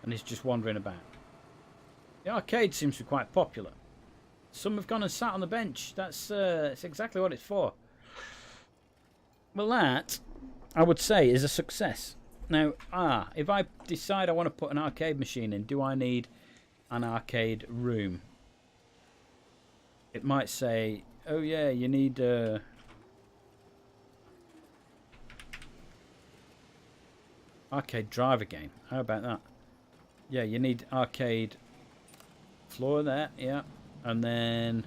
and is just wandering about. The arcade seems to be quite popular. Some have gone and sat on the bench. That's exactly what it's for. Well, that, I would say, is a success. Now, if I decide I want to put an arcade machine in, do I need an arcade room? It might say, oh yeah, you need arcade driver game. How about that? Yeah, you need arcade floor there, yeah. And then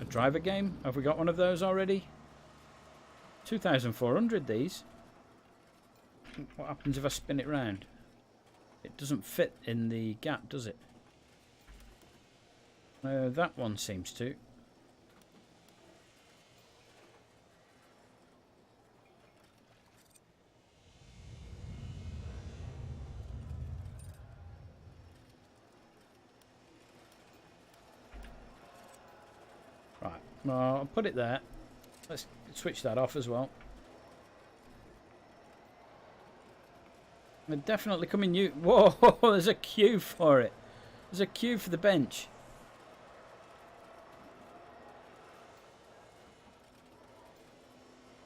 a driver game. Have we got one of those already? 2,400 these. What happens if I spin it round? It doesn't fit in the gap, does it? That one seems to. Right, well, I'll put it there. Let's switch that off as well. They're definitely coming new. Whoa, there's a queue for it. There's a queue for the bench.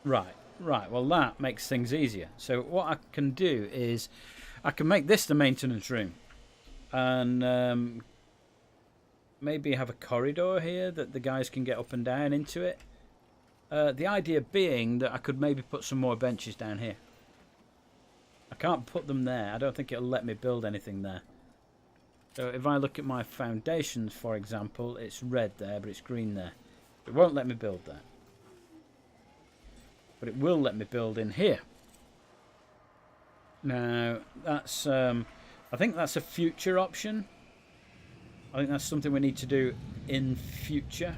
Right. Well, that makes things easier. So what I can do is I can make this the maintenance room. And maybe have a corridor here that the guys can get up and down into it. The idea being that I could maybe put some more benches down here. I can't put them there. I don't think it'll let me build anything there. So if I look at my foundations, for example, it's red there, but it's green there. It won't let me build there. But it will let me build in here. Now, that's I think that's a future option. I think that's something we need to do in future.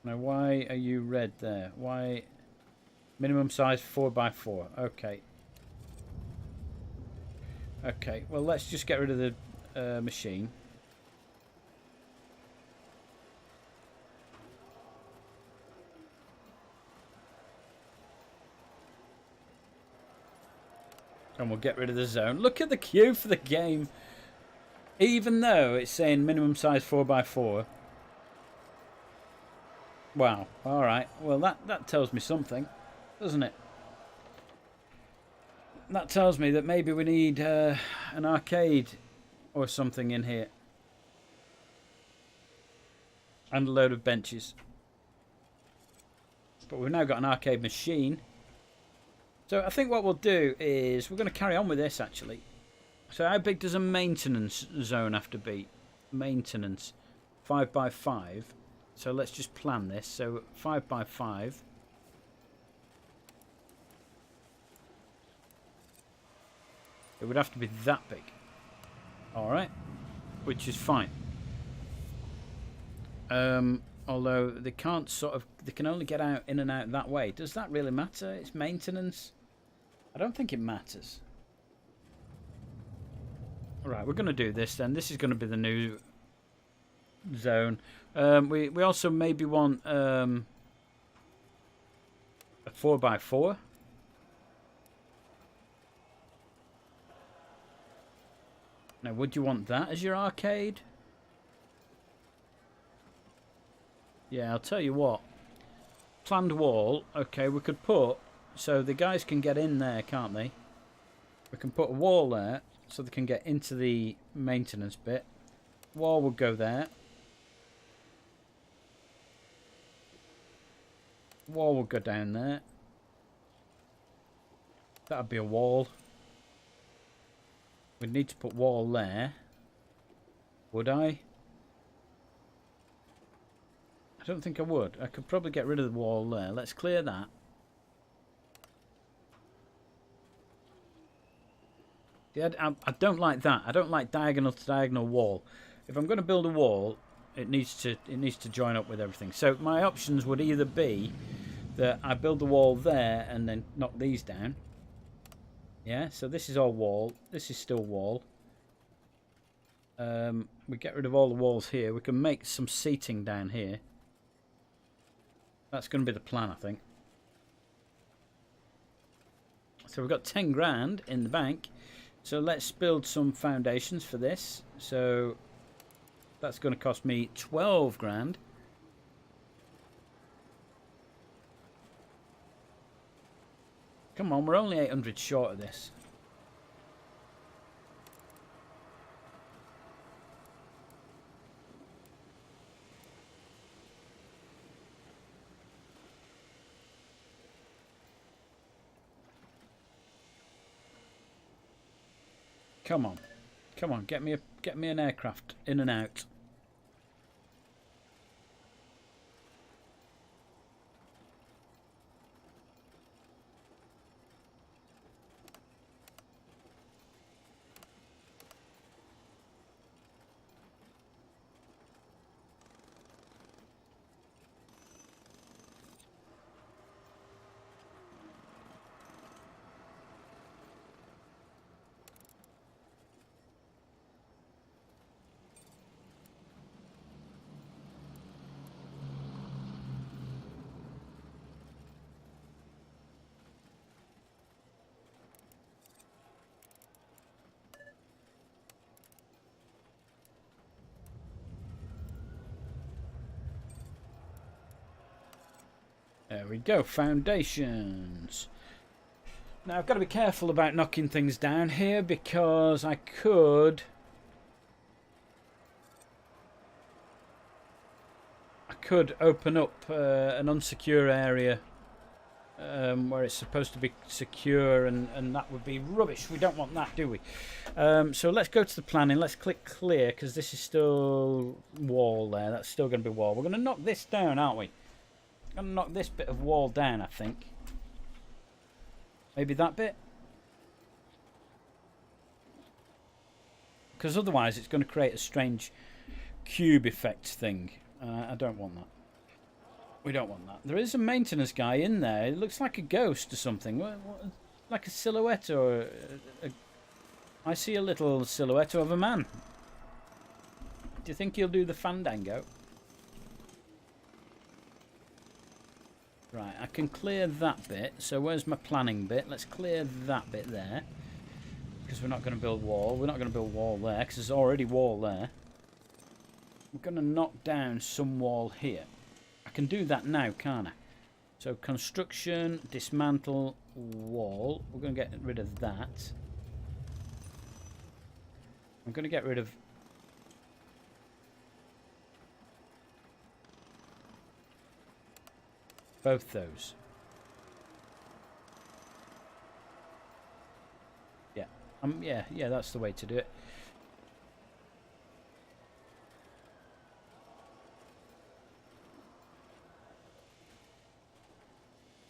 Now, why are you red there? Why? Minimum size 4x4. Okay. Okay, well, let's just get rid of the machine. And we'll get rid of the zone. Look at the queue for the game. Even though it's saying minimum size 4x4. Wow. Alright. Well, that tells me something, doesn't it? That tells me that maybe we need an arcade or something in here. And a load of benches. But we've now got an arcade machine. So I think what we'll do is we're going to carry on with this actually. So how big does a maintenance zone have to be? Maintenance 5x5. So let's just plan this. So 5x5. It would have to be that big. Alright. Which is fine. Although they can't they can only get out in and out that way. Does that really matter? It's maintenance. I don't think it matters. Alright, we're going to do this then. This is going to be the new zone. We also maybe want a 4x4. Now, would you want that as your arcade? Yeah, I'll tell you what. Planned wall. Okay, we could put... So the guys can get in there, can't they? We can put a wall there so they can get into the maintenance bit. Wall would go there. Wall would go down there. That'd be a wall. We'd need to put wall there. Would I? I don't think I would. I could probably get rid of the wall there. Let's clear that. Yeah, I don't like that. I don't like diagonal to diagonal wall. If I'm going to build a wall, it needs to join up with everything. So my options would either be that I build the wall there and then knock these down. Yeah, so this is all wall. This is still wall. We get rid of all the walls here. We can make some seating down here. That's going to be the plan, I think. So we've got 10 grand in the bank. So let's build some foundations for this. So that's going to cost me 12 grand. Come on, we're only 800 short of this. Come on. Come on, get me an aircraft in and out. There we go, foundations. Now I've got to be careful about knocking things down here because I could open up an unsecure area where it's supposed to be secure, and that would be rubbish. We don't want that, do we? So let's go to the planning. Let's click clear because this is still wall there. That's still going to be wall. We're going to knock this down, aren't we? Going to knock this bit of wall down, I think. Maybe that bit. Because otherwise it's going to create a strange cube effect thing. I don't want that. We don't want that. There is a maintenance guy in there. It looks like a ghost or something. Like a silhouette or... I see a little silhouette of a man. Do you think he'll do the fandango? Right, I can clear that bit. So where's my planning bit? Let's clear that bit there. Because we're not going to build wall. We're not going to build wall there because there's already wall there. We're going to knock down some wall here. I can do that now, can't I? So construction, dismantle, wall. We're going to get rid of that. I'm going to get rid of... both those. Yeah. Yeah, that's the way to do it.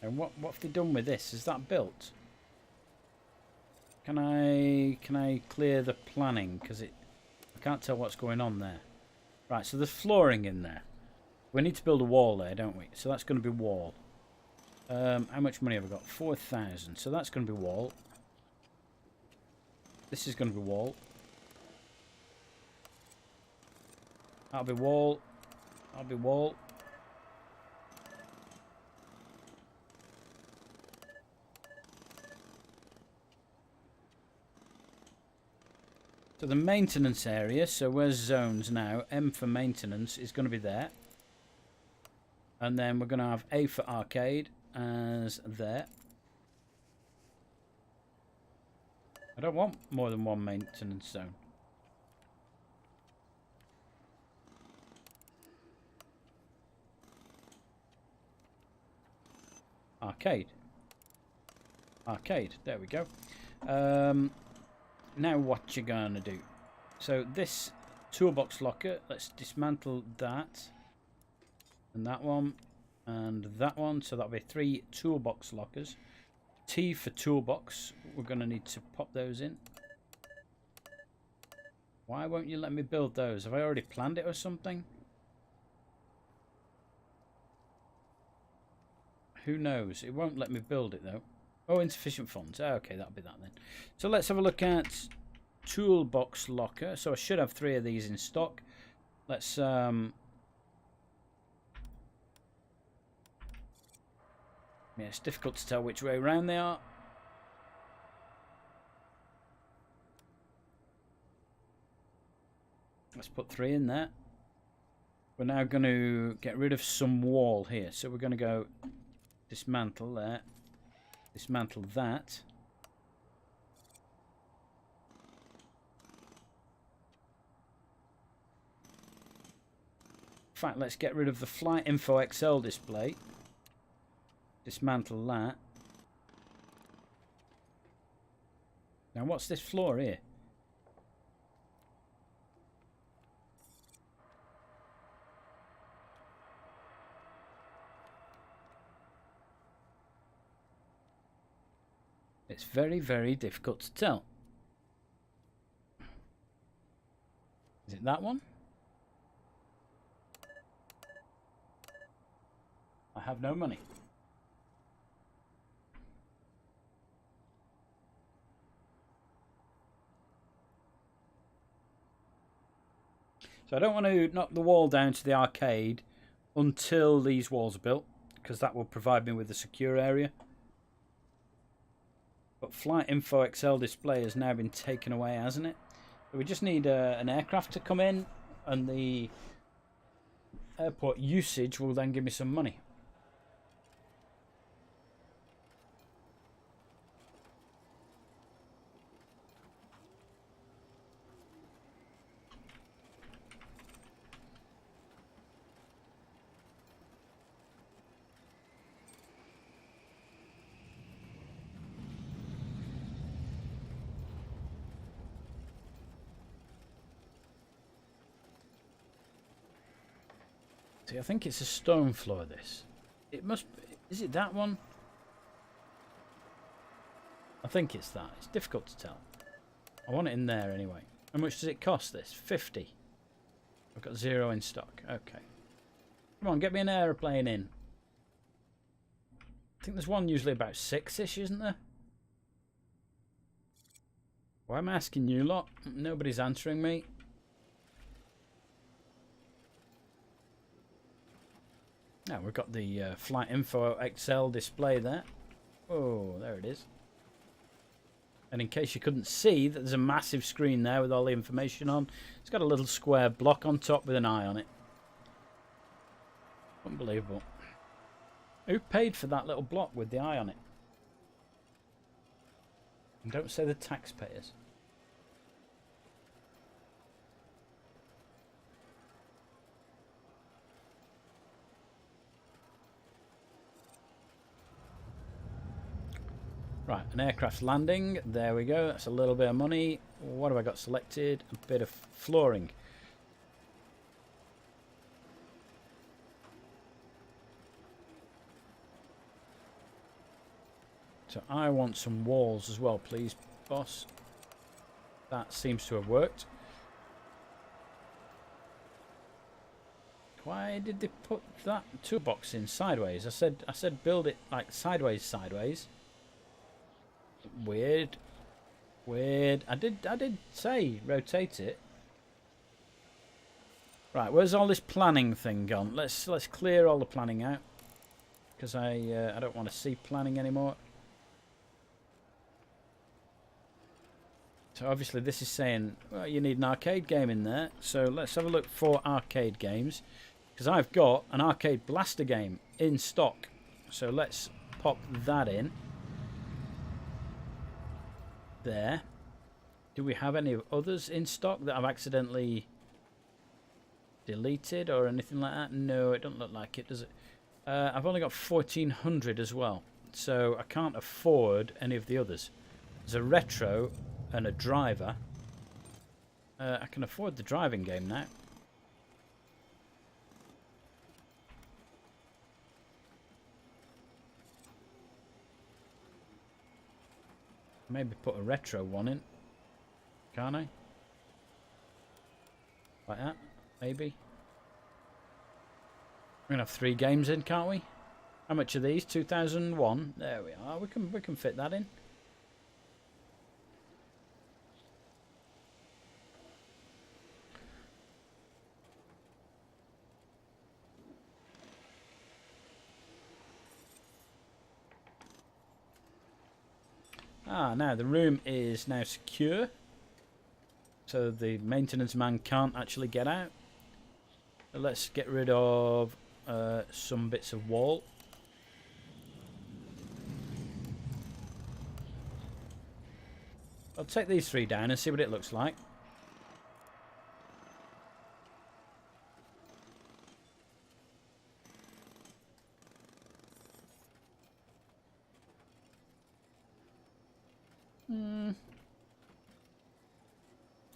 And what have they done with this? Is that built? Can I clear the planning? Because I can't tell what's going on there. Right, so there's flooring in there. We need to build a wall there, don't we? So that's going to be wall. How much money have I got? 4,000. So that's going to be wall. This is going to be wall. That'll be wall. That'll be wall. So the maintenance area, so where's zones now? M for maintenance is going to be there. And then we're going to have A for arcade as there. I don't want more than one maintenance zone. Arcade. Arcade, there we go. Now what you gonna do? So this toolbox locker, let's dismantle that. And that one. And that one. So that'll be 3 toolbox lockers. T for toolbox. We're gonna need to pop those in. Why won't you let me build those? Have I already planned it or something? Who knows? It won't let me build it though. Oh, insufficient funds. Okay, that'll be that then. So let's have a look at toolbox locker. So I should have 3 of these in stock. Let's yeah, it's difficult to tell which way around they are. Let's put 3 in there. We're now going to get rid of some wall here. So we're going to go dismantle there. Dismantle that. In fact, let's get rid of the Flight Info XL display. Dismantle that. Now, what's this floor here? It's very, very difficult to tell. Is it that one? I have no money. So I don't want to knock the wall down to the arcade until these walls are built, because that will provide me with a secure area. But Flight Info XL display has now been taken away, hasn't it? So we just need an aircraft to come in, and the airport usage will then give me some money. See, I think it's a stone floor, this. It must be. Is it that one? I think it's that. It's difficult to tell. I want it in there anyway. How much does it cost, this? 50. I've got 0 in stock. Okay. Come on, get me an aeroplane in. I think there's one usually about 6-ish, isn't there? Why am I asking you lot? Nobody's answering me. Now we've got the Flight Info XL display there. Oh, there it is. And in case you couldn't see, there's a massive screen there with all the information on. It's got a little square block on top with an eye on it. Unbelievable. Who paid for that little block with the eye on it? And don't say the taxpayers. Right, an aircraft's landing. There we go. That's a little bit of money. What have I got selected? A bit of flooring. So I want some walls as well, please, boss. That seems to have worked. Why did they put that toolbox in sideways? I said build it like sideways. Weird. I did say rotate it. Right, where's all this planning thing gone? Let's clear all the planning out, because I don't want to see planning anymore. So obviously this is saying, well, you need an arcade game in there. So let's have a look for arcade games, because I've got an Arcade Blaster game in stock. So let's pop that in. There. Do we have any others in stock that I've accidentally deleted or anything like that? No, it doesn't look like it, does it? I've only got 1400 as well, so I can't afford any of the others. There's a retro and a driver. I can afford the driving game now. Maybe put a retro one in. Can't I? Like that, maybe. We're gonna have 3 games in, can't we? How much are these? 2001. There we are. We can fit that in. Now the room is now secure. So so the maintenance man can't actually get out. So let's get rid of some bits of wall. I'll take these 3 down and see what it looks like.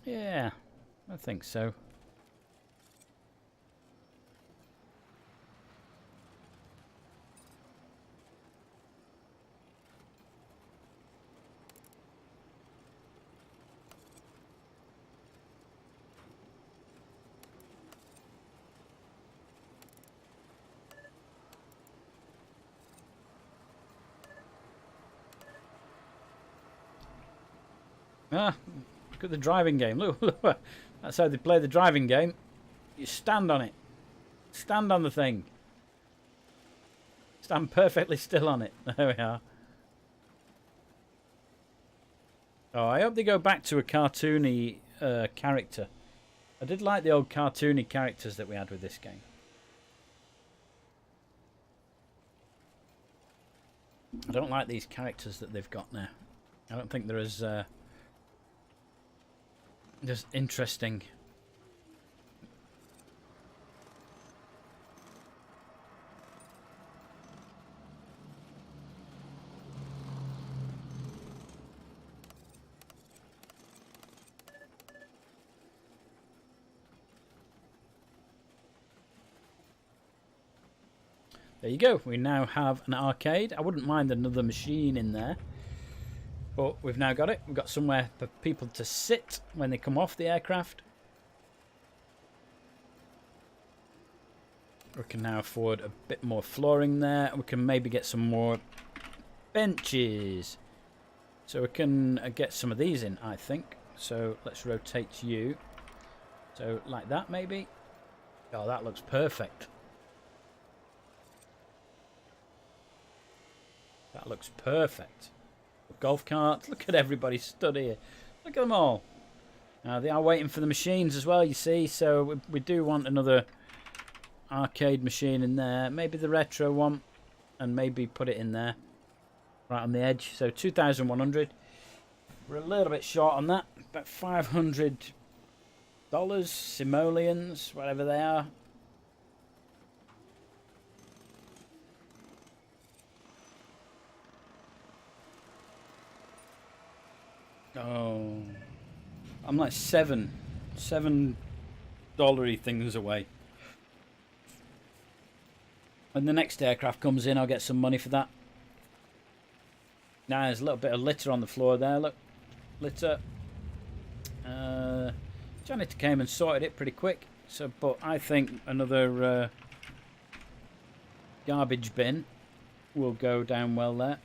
Yeah, I think so. Ah, look at the driving game. Look, that's how they play the driving game. You stand on it. Stand on the thing. Stand perfectly still on it. There we are. Oh, I hope they go back to a cartoony character. I did like the old cartoony characters that we had with this game. I don't like these characters that they've got now. I don't think they're as just interesting. There you go. We now have an arcade. I wouldn't mind another machine in there. But we've now got it. We've got somewhere for people to sit when they come off the aircraft. We can now afford a bit more flooring there. We can maybe get some more benches. So we can get some of these in, I think. So let's rotate you. So like that maybe. Oh, that looks perfect. That looks perfect. Golf cart. Look at everybody stood here. Look at them all. Now they are waiting for the machines as well, you see. So we do want another arcade machine in there. Maybe the retro one. And maybe put it in there. Right on the edge. So 2,100. We're a little bit short on that. About $500. Simoleons. Whatever they are. Oh, I'm like $7 things away. When the next aircraft comes in, I'll get some money for that. Now there's a little bit of litter on the floor there. Look, litter. Janitor came and sorted it pretty quick. So, but I think another garbage bin will go down well there.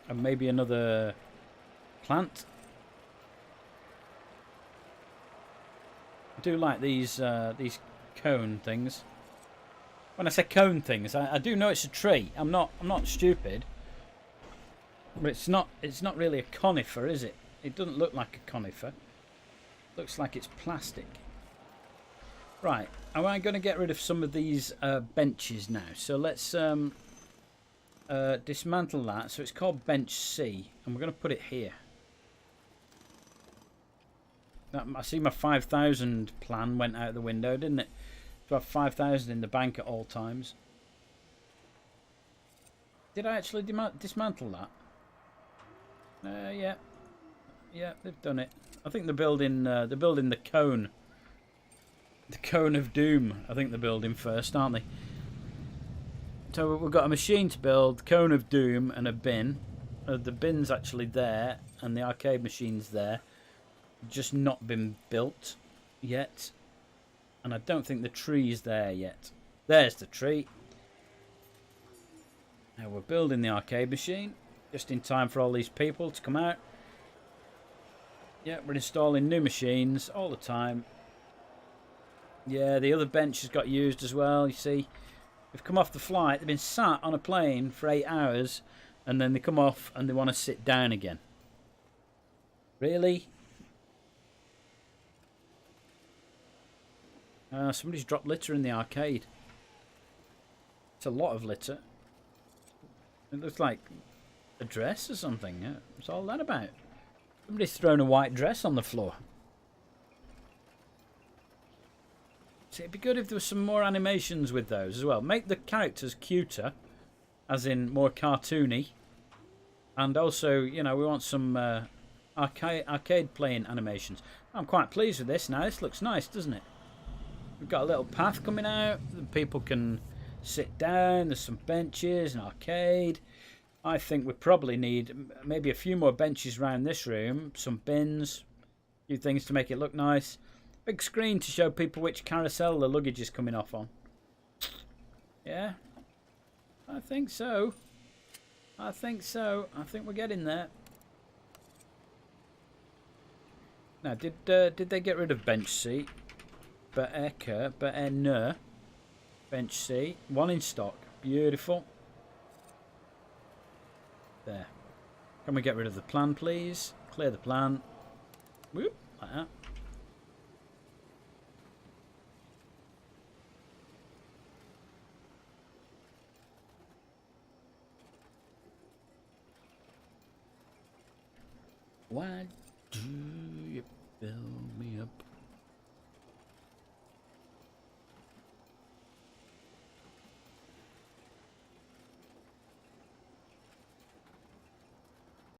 And maybe another plant. I do like these cone things. When I say cone things, I do know it's a tree. I'm not stupid. But it's not really a conifer, is it? It doesn't look like a conifer. It looks like it's plastic. Right, am I going to get rid of some of these benches now? So let's dismantle that. So it's called bench C, and we're going to put it here. I see my 5,000 plan went out the window, didn't it? To have 5,000 in the bank at all times. Did I actually dismantle that? Yeah, they've done it. I think they're building the cone. The cone of doom. I think they're building first, aren't they? So we've got a machine to build, cone of doom, and a bin. The bin's actually there, and the arcade machine's there. Just not been built yet. And I don't think the tree's there yet. There's the tree. Now we're building the arcade machine. Just in time for all these people to come out. Yeah, we're installing new machines all the time. Yeah, the other bench has got used as well, you see. They've come off the flight. They've been sat on a plane for 8 hours. and then they come off and they want to sit down again. Really? Somebody's dropped litter in the arcade. It's a lot of litter. It looks like a dress or something. Yeah, what's all that about? Somebody's thrown a white dress on the floor. So it'd be good if there was some more animations with those as well. Make the characters cuter, as in more cartoony. And also, you know, we want some arcade playing animations. I'm quite pleased with this now. This looks nice, doesn't it? We've got a little path coming out. People can sit down. There's some benches, an arcade. I think we probably need maybe a few more benches around this room. Some bins. A few things to make it look nice. Big screen to show people which carousel the luggage is coming off on. Yeah? I think so. I think so. I think we're getting there. Now, did they get rid of bench C? Be'er, bench C. One in stock. Beautiful. There. Can we get rid of the plan, please? Clear the plan. Whoop, like that. Why do you build me up?